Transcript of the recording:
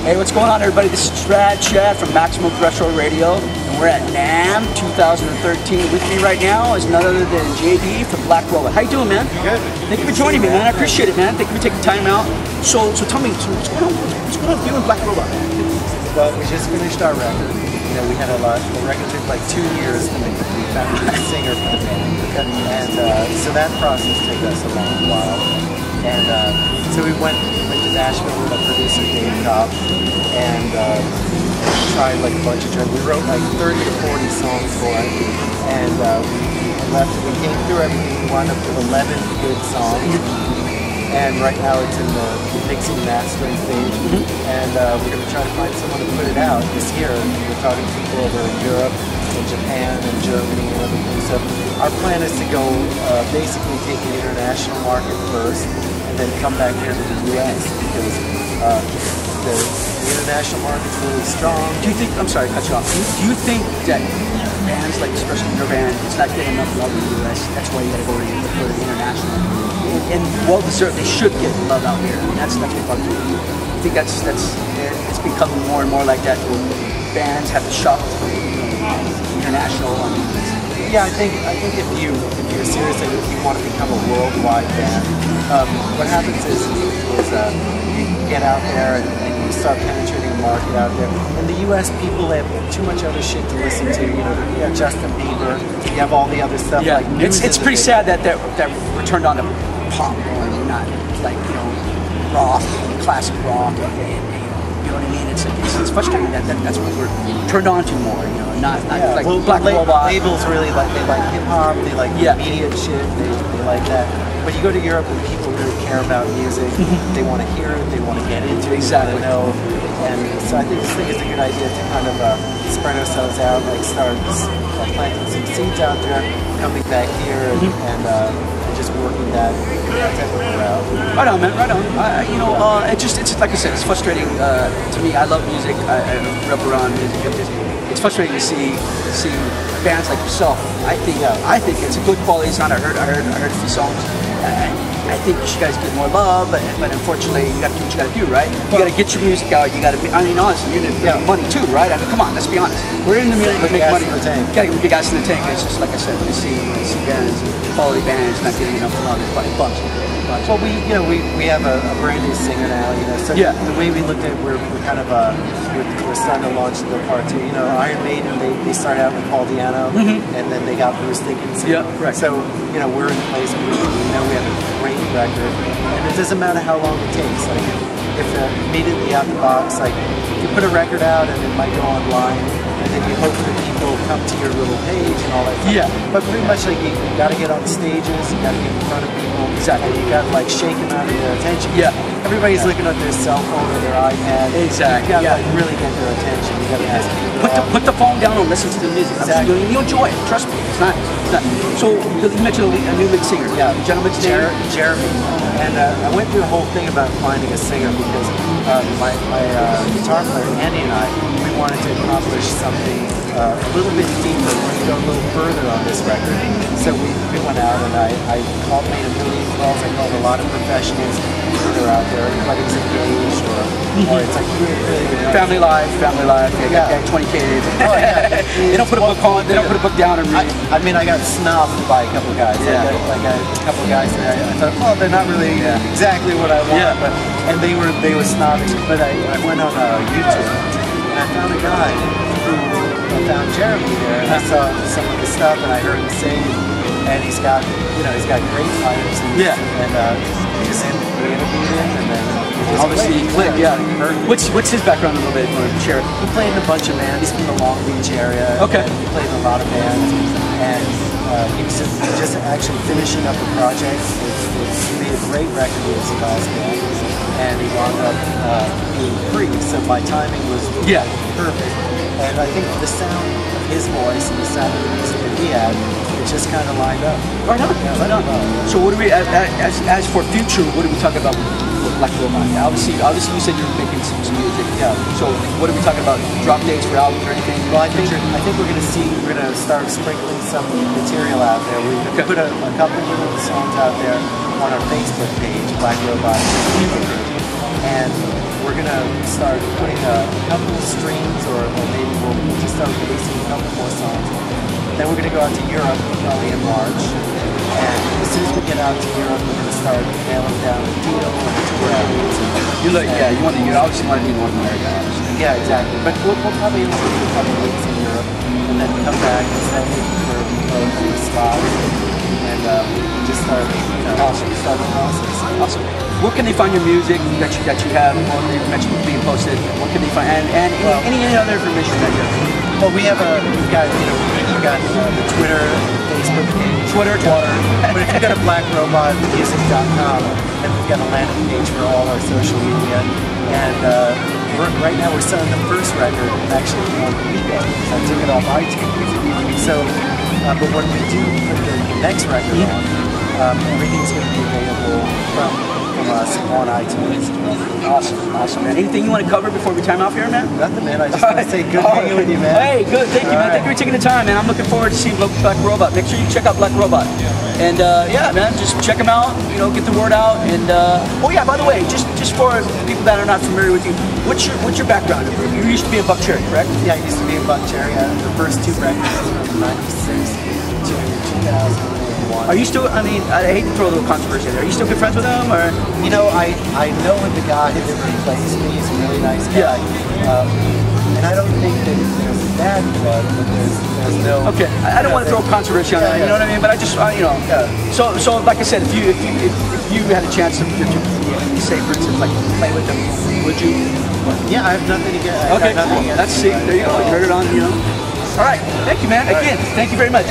Hey, what's going on, everybody? This is RadChad from Maximum Threshold Radio, and we're at Namm 2013. With me right now is none other than JD from Black Robot. How you doing, man? Good. Thank you for joining me, man. I appreciate it, man. Thank you for taking time out. So tell me, what's going on? What's going on with you and Black Robot? Well, we just finished our record. You know, we had the record took like 2 years to make. We found a singer for the band, and so that process took us a long while. And so we went to Nashville with our producer Dave Cobb, and tried like a bunch of tracks. We wrote like 30 to 40 songs for it, and we came through everything. We wound up with 11 good songs. And right now it's in the mixing mastering stage, and we're going to try to find someone to put it out this year. We're talking to people over in Europe, and Japan, and Germany, and other things. So our plan is to go basically take the international market first, and then come back here to the U.S. because the international market's really strong. Do you think? I'm sorry, cut you off. Do you think that bands like, especially your band, it's not getting enough love in the U.S. That's why you got to go to the international? And well deserved, they should get love out here. I mean, that's what bugs me. I think it's becoming more and more like that. Where bands have to shop international. Yeah, I think if you're serious and if you want to become a worldwide band, what happens is you get out there and you start penetrating the market out there. In the U.S., people have too much other shit to listen to. You know, you have Justin Bieber, you have all the other stuff. Yeah, like it's pretty sad that we're turned on to pop and not like rock, classic rock. You know what I mean? It's frustrating that's what we're turned on to more. You know, not like Black Robot. Labels really like hip hop. They like immediate shit. They like that. But you go to Europe and people really care about music. They want to hear it. They want to get into it. Exactly. They want to know. And so I think this thing is a good idea to kind of spread ourselves out, like start planting some seeds out there, coming back here and just working that type of route. Right on, man. Right on. It's like I said, it's frustrating to me. I love music. I grew up around music. It's frustrating to see bands like yourself. I think it's a good quality sound. I heard a few songs. I think you guys get more love, but unfortunately, you got to do what you got to do, right? You got to get your music out. You got to be. I mean, honestly, you're in it for money too, right? I mean, come on, let's be honest. We're in the music to make money. You got to get big gas in the tank. It's just like I said, when you see bands, quality bands, not getting enough love. It bugs me. Well, we have a brand new singer now. You know, so the way we looked at it, we're kind of we're starting to launch the part two. You know, Iron Maiden they started out with Paul Di'Anno, and then they got Bruce Dickinson. Yeah, right. So we're in the place where we know we have a great record, and it doesn't matter how long it takes. Like if immediately out the box, like you put a record out and it might go online, and then you hope that people come to your little page and all that stuff. Yeah. But pretty much like you got to get on stages, you got to get in front of people, and you got to like shake them out of their attention. Yeah. Everybody's looking at their cell phone or their iPad. Exactly. You got to like really get their attention. You got to put the phone down and listen to the music. Exactly. You'll enjoy it. Trust me. It's not. So you mentioned a new lead singer. Yeah. The gentleman's name? Jeremy. And I went through a whole thing about finding a singer because my guitar player Andy and I, we wanted to accomplish something a little bit deeper. We wanted to go a little further on this record. So we went out and I made a million calls. I called a lot of professionals that are out there. Everybody's engaged or it's like really good. Family life. They got 20 kids. Oh, yeah. They don't put a book on. They don't put a book down and read. I mean, I got snubbed by a couple guys. Yeah. I got a couple guys that I thought, oh, they're not really exactly what I want. Yeah. And they were snubbed. But I went on YouTube and I found a guy who found Jeremy there, and I saw some of the stuff and I heard him sing, and he's got great pipes. And we interviewed him, and then obviously he clicked. Yeah. What's his background a little bit? Want to share it? He played in a bunch of bands. He's from the Long Beach area. Okay. He played in a lot of bands, and he was just actually finishing up a project. He made a great record with his last band, and he wound up being free. So my timing was perfect. And I think the sound of his voice and the sound of the music that he had, it just kind of lined up. Right on. So what do we, as for future, what are we talking about with Black Robot? Obviously you said you're making some music. Yeah. So what are we talking about? Drop dates for albums or anything? Well, I think we're going to start sprinkling some material out there. We're going to put a couple of little songs out there on our Facebook page, Black Robot, and we're gonna start putting a couple of streams, or maybe we'll just start releasing a couple more songs. Then we're gonna go out to Europe probably in March, and as soon as we get out to Europe, we're gonna start nailing down a deal and tour dates. You obviously want to be in North America, obviously. Yeah, exactly. But we'll probably do a couple weeks in Europe, and then come back and start looking for the slots, and just start start the process. Awesome. Where can they find your music that you have, or you mentioned being posted? What can they find, and any other information that you have? Well, we've got the Twitter, Facebook page, Twitter. But if you go to blackrobotmusic.com, then we've got a landing page for all our social media. And right now we're selling the first record actually on eBay. So I took it off iTunes. So, but when we do put the next record on, everything's going to be available from us on iTunes. Awesome, man. Anything you want to cover before we time off here, man? Nothing, man. I just want to say good hanging with you, man. Hey, good. Thank you, man. Thank you for taking the time, man. I'm looking forward to seeing Black Robot. Make sure you check out Black Robot. And yeah, man, just check them out. Get the word out. And oh yeah, by the way, just for people that are not familiar with you, what's your background? You used to be in Buck Cherry, correct? Yeah, I used to be in Buck Cherry. The first two records from '96 to 2001. Are you still? I mean, I hate to throw a little controversy in there. Are you still good friends with them, or? I know the guy that replaced me. He's a really nice guy. Yeah. And I don't think that there's bad blood, but there's no. Okay, I don't want to throw controversy on that. You know what I mean? But I just, So like I said, if you had a chance to say, for instance, like play with them, would you? Yeah, I have nothing against. Okay, that's see. There you go. You heard it on. All right. Thank you, man. Again, thank you very much.